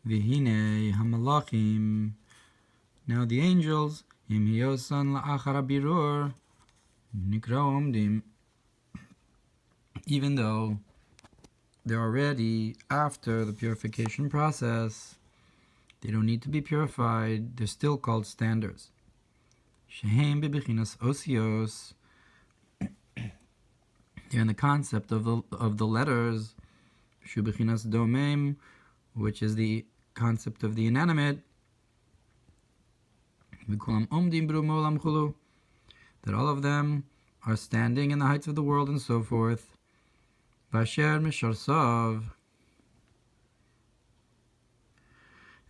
V'hinei hamalachim. Now the angels, im hiosan la'achar Biur, nikrao omdim. Even though they're already after the purification process, they don't need to be purified, they're still called standards. Shehem bebechinas osios. They're in the concept of the letters. Shu bechinas domem, which is the concept of the inanimate. V'kulam omdim b'rumo olam chulu. That all of them are standing in the heights of the world and so forth. Vasher misharsav.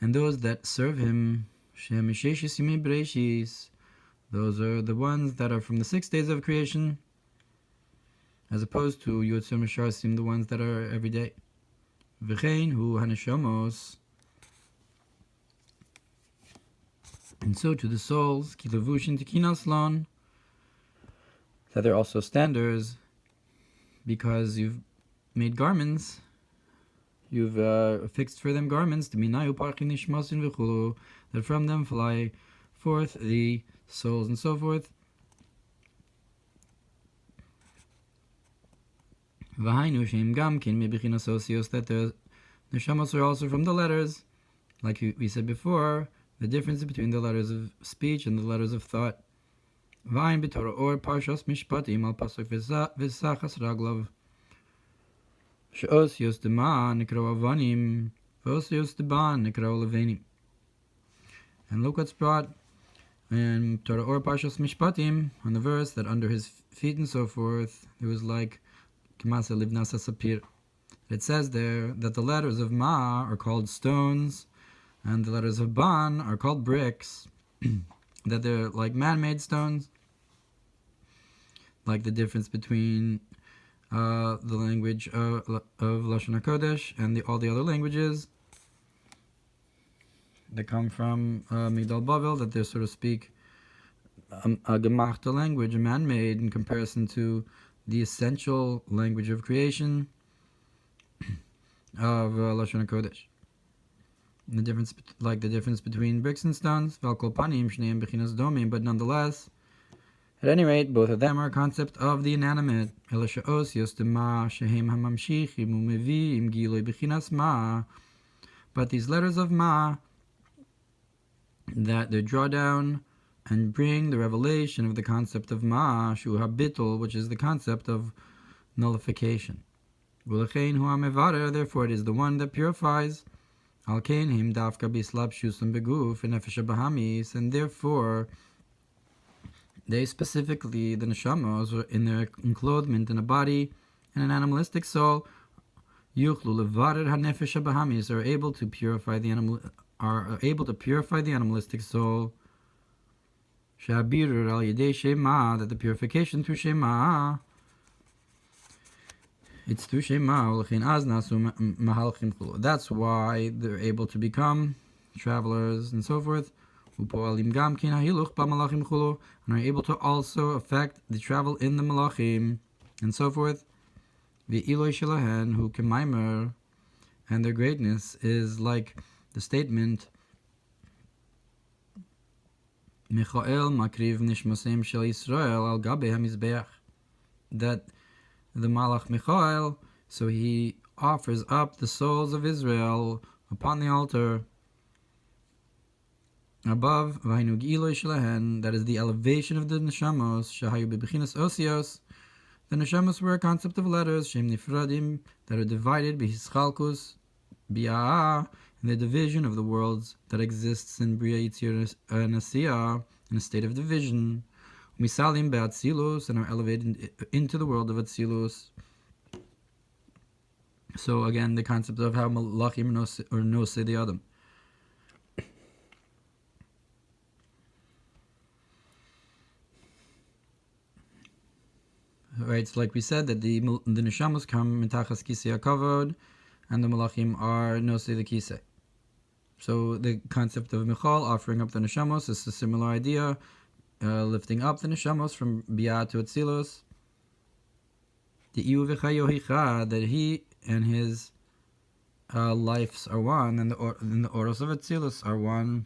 And those that serve him, Shem Misheshis Yimei Bereishis, those are the ones that are from the 6 days of creation, as opposed to Yotzei Misharsim, the ones that are every day. V'chein hu haneshamos. And so to the souls, ki levushin tikinas lon, that they're also standards, because you've made garments, you've fixed for them garments, that from them fly forth the souls and so forth. That the neshamos are also from the letters, like we said before, the difference between the letters of speech and the letters of thought. Ohr Parshas Mishpatim al Pasuk v'sachas raglav. She'osios dema nikrao avanim, v'osios deban nikrao levenim. And look what's brought in Torah Ohr Parshas Mishpatim, on the verse that under his feet and so forth, there was like Kimasa Livnasa Sapir. It says there that the letters of Ma are called stones, and the letters of Ban are called bricks, that they're like man-made stones, like the difference between the language of Lashon HaKodesh and all the other languages that come from Migdal Bavel, that they're, so to speak, a gemachte language, a man-made, in comparison to the essential language of creation of Lashon HaKodesh. The difference, like the difference between bricks and stones, but nonetheless, at any rate, both of them are a concept of the inanimate. But these letters of Ma, that they draw down and bring the revelation of the concept of Ma, Shiur habitul, which is the concept of nullification. Therefore it is the one that purifies. And therefore they specifically, the neshamos, in their enclothement in a body and an animalistic soul, are able to purify the animalistic soul. That the purification through Shema, it's through Shema. That's why they're able to become travelers and so forth, and are able to also affect the travel in the Malachim and so forth. Mamer, and their greatness is like the statement Michael makriv nishmasem shel Yisrael al gabe hamizbeach, that the Malach Michael, so he offers up the souls of Israel upon the altar above, that is the elevation of the neshamos, shahayu bebechinas osios. The neshamos were a concept of letters, shem nifradim, that are divided, behischalkus, bi'ah, in the division of the worlds that exists in Bria Yitzir Nasiya, in a state of division. Misalim be'atzilus, and are elevated into the world of Atzilus. So again, the concept of how Malachim or Nosei the Adam. Right, so like we said, that the Neshamos come mitachas kisei hakavod, and the Malachim are Nosei the kisei. So the concept of Michal, offering up the Neshamos, is a similar idea, lifting up the Neshamos from Bia to Atzilus. The Iu v'chayohicha, that he and his lives are one, and the Oros of Atzilus are one.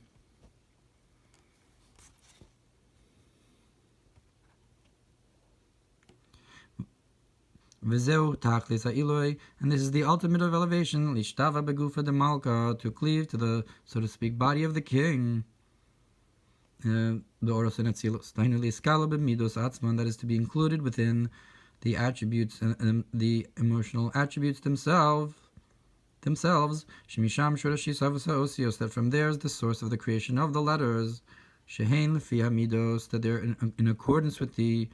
V'zeu tachlis ha'iloi, and this is the ultimate of elevation, lishtava begufa de malka, to cleave to the, so to speak, body of the king, the Oros and Atzilus. Dainu liskala b'midos atzman, that is to be included within the attributes and the emotional attributes themselves. Shemisham shorashis havas ha'osios, that from there is the source of the creation of the letters. Shehein lefi hamidos, that they're in accordance with the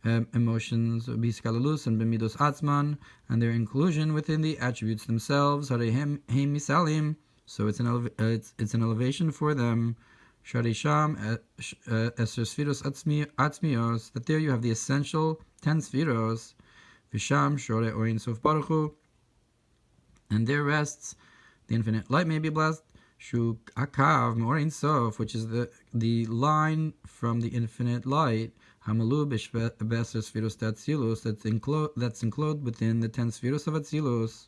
emotions, biskalalus and b'midos atzman, and their inclusion within the attributes themselves. Harehem heim misalim, so it's an elevation for them. Sharisham eser sfiros atzmios, that there you have the essential 10 sfiros. Visham shore orin sof baruch hu, and there rests the infinite light may be blessed. Shu akav morin sof, which is the line from the infinite light. Hamalu b'beser sfiros d'atzilus, that's enclosed within the 10 sfiros of Atzilus.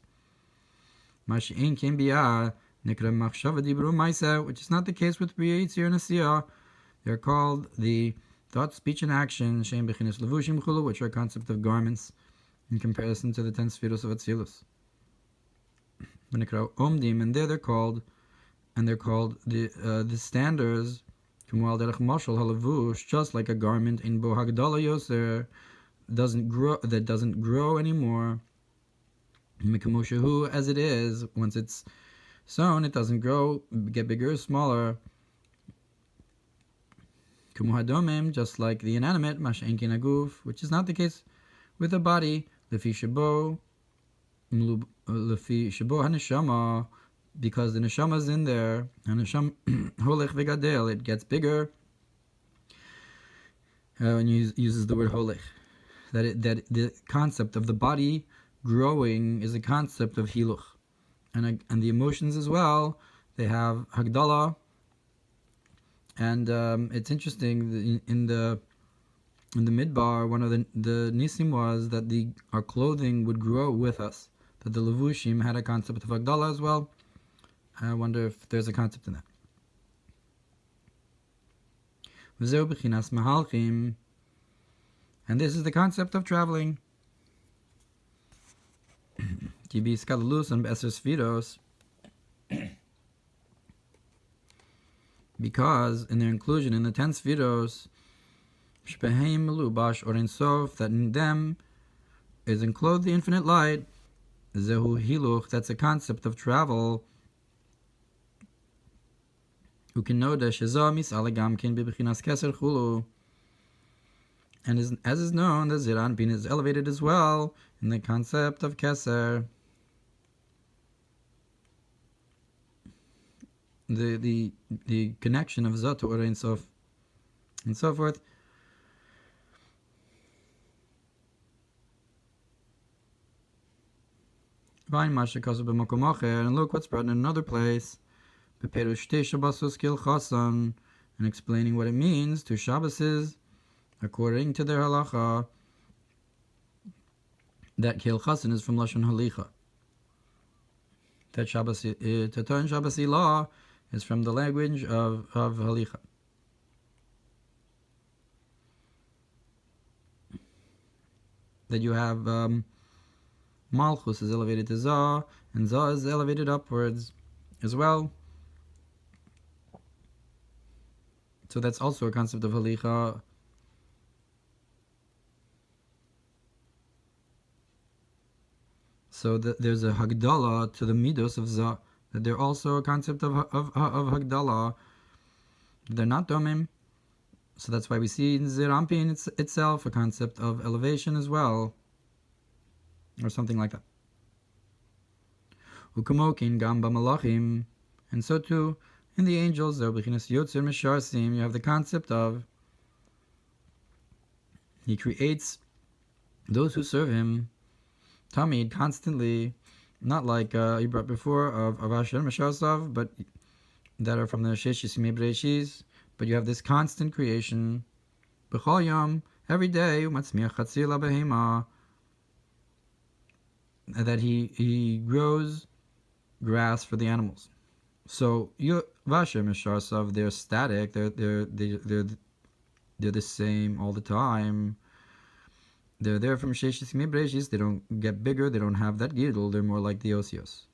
Mashi'in ken biyah nikra machshava dibru ma'aseh, which is not the case with Bria, Yitzir, and Asiyah. They are called the thought, speech, and action, she'em bechinas levushim chulu, which are a concept of garments in comparison to the 10 sfiros of Atzilus. V'nikra omdim, and there they're called the standards. Just like a garment in Bo Hagdala Yoser doesn't grow anymore. As it is, once it's sown, it doesn't grow, get bigger or smaller. Just like the inanimate, which is not the case with the body. Lefi shabo haneshama, because the neshama is in there, and neshama holech v'gadel, it gets bigger. When you uses the word holech, that the concept of the body growing is a concept of hiluch, and the emotions as well. They have hagdala, and it's interesting in the midbar. One of the nisim was that our clothing would grow with us. That the levushim had a concept of hagdala as well. I wonder if there's a concept in that. V'zeu b'chinas Mehalchim, and this is the concept of traveling. Kibi skalalus and b'eser sfiros, because in their inclusion in the 10 sfiros, shbeheim melubash or in sof, that in them is enclosed the infinite light. Zehu hiluch, that's a concept of travel. And as is known, the Ziran Bin is elevated as well in the concept of Keser. The connection of Zot to Or Ein Sof, and so forth. And look what's brought in another place. And explaining what it means to Shabbases according to their halacha, that Kil Chasan is from Lashon Halicha, that Tatan Shabbasi law is from the language of Halicha. That you have Malchus is elevated to Zah, and Zah is elevated upwards as well. So that's also a concept of Halicha. So there's a Hagdala to the Midos of Zah, that they're also a concept of Hagdala. They're not Domim. So that's why we see in Zerampin itself a concept of elevation as well, or something like that. Ukamokin Gamba Malachim, and so too in the angels, you have the concept of he creates those who serve him, Tamid, constantly, not like you brought before of Asher Meshasav, but that are from the Sheshis Bereishis, but you have this constant creation, B'chol Yom, every day, that he grows grass for the animals. So Vashem Misharsav, they're static. They're the same all the time. They're there from Sheshis Mibreshis. They don't get bigger. They don't have that gidul. They're more like the Osios.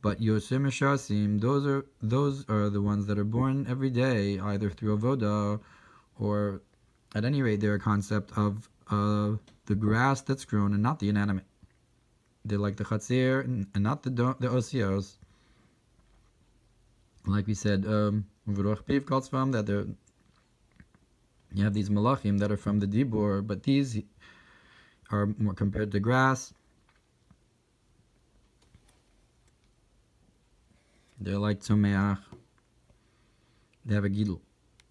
But Yosim Misharsim, those are the ones that are born every day, either through avoda, or at any rate, they're a concept of the grass that's grown and not the inanimate. They're like the chatzir and not the osios. Like we said, that you have these malachim that are from the dibur, but these are more compared to grass. They're like tzomeach. They have a gidul.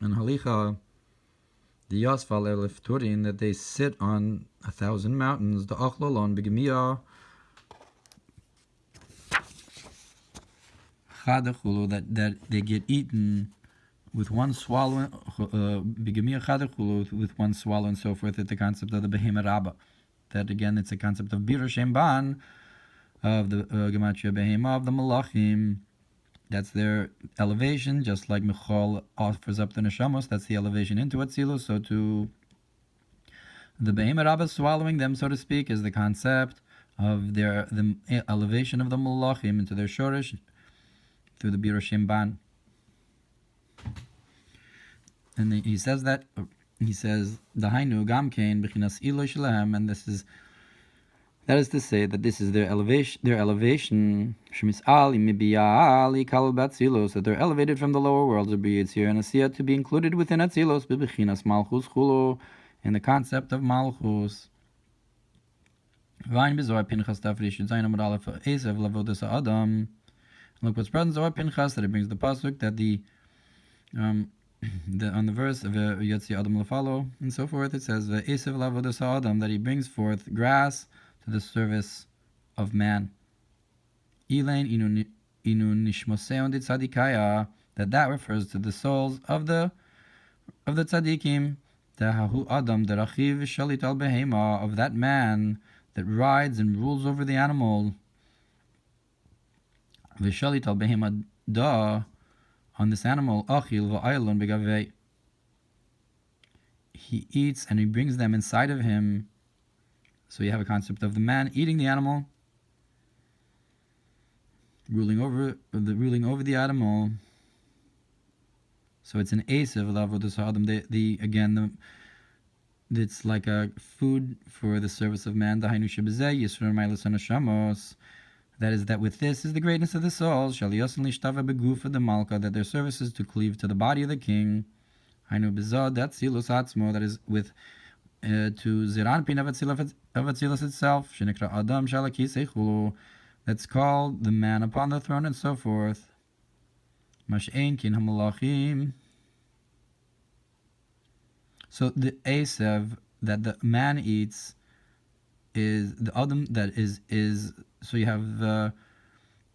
And halicha, the yasfal elef turin, that they sit on 1,000 mountains. The achlolon begemiyah chadachulu, that they get eaten with one swallow, begemiyah chadachulu, with one swallow and so forth. At the concept of the behemoth rabba. That again, it's a concept of biur shemban, of the gematria behema of the malachim. That's their elevation, just like Michal offers up the neshamos. That's the elevation into Atzilus. So to the Behemoth Rabbah swallowing them, so to speak, is the concept of the elevation of the Malachim into their Shorish through the Biur Shemban. And he says the Hainu Gamkein Bechinas Ilo Shelahem, and that is to say that this is their elevation, that they're elevated from the lower worlds of Yitzir and Asiyah to be included within Atzilos, Bebechinas Malchus Chulu, in the concept of Malchus. Look what's present in Zohar Pinchas, that it brings the Pasuk that on the verse of Yotzi Adam Lefalo and so forth, it says Esav Lavodas Adam, that he brings forth grass to the service of man. Elaine inu nishmoseon de tzadikaya, that refers to the souls of the tzadikim. Tahahu adam derachiv shalit al behema, of that man that rides and rules over the animal. Vishalit al behema da, on this animal, achil va'aylon begavei. He eats and he brings them inside of him. So you have a concept of the man eating the animal, ruling over the animal. So it's an asev lavodas adam. It's like a food for the service of man. That is, that with this is the greatness of the souls. That their service is to cleave to the body of the king. That is with to Ziranpin of Atzilus itself, Shenikra Adam Shalakisechulu, that's called the man upon the throne and so forth. Mash'ein kin hamalachim. So the Asev that the man eats is the Adam that is so you have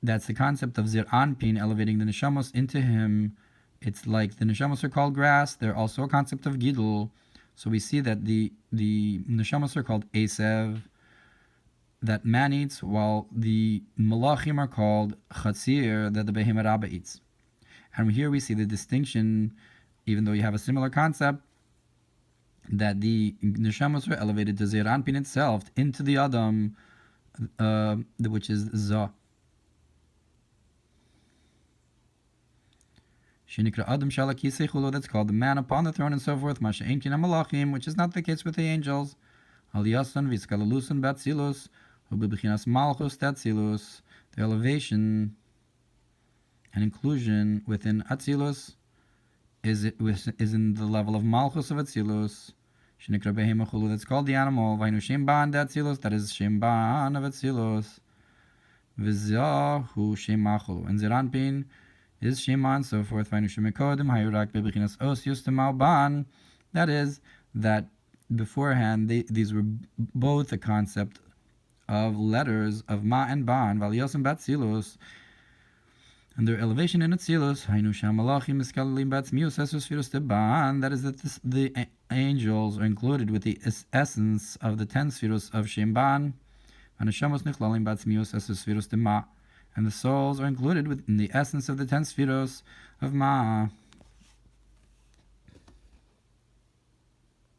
that's the concept of Ziranpin, elevating the neshamos into him. It's like the neshamos are called grass. They're also a concept of gidul. So we see that the neshamas are called Asev, that man eats, while the malachim are called chatzir, that the behemoth rabba eats. And here we see the distinction, even though you have a similar concept, that the neshamas are elevated to Ziranpin itself, into the Adam, which is Zah. Shenikra Adam Shalakisechulu, that's called the man upon the throne and so forth. Masha Einkin Malachim, which is not the case with the angels. Aliyasan Viskalalusan Batzilus, Ubibichinas Malchus Tatzilus, the elevation and inclusion within Atzilus is in the level of Malchus of Atzilus. Shenikra Behemachulu, that's called the animal. Vainu Shemban Datzilus, that is Shemban of Atzilus. Vizahu Shemachulu, and Ziranpin is Shema and so forth. That is, that beforehand these were both a concept of letters of Ma and Ban, Valios and Batzilus, and their elevation in Atzilus. That is, that the angels are included with the essence of the 10 spheros of Shemban, and the souls are included within the essence of the 10 spheros of Ma.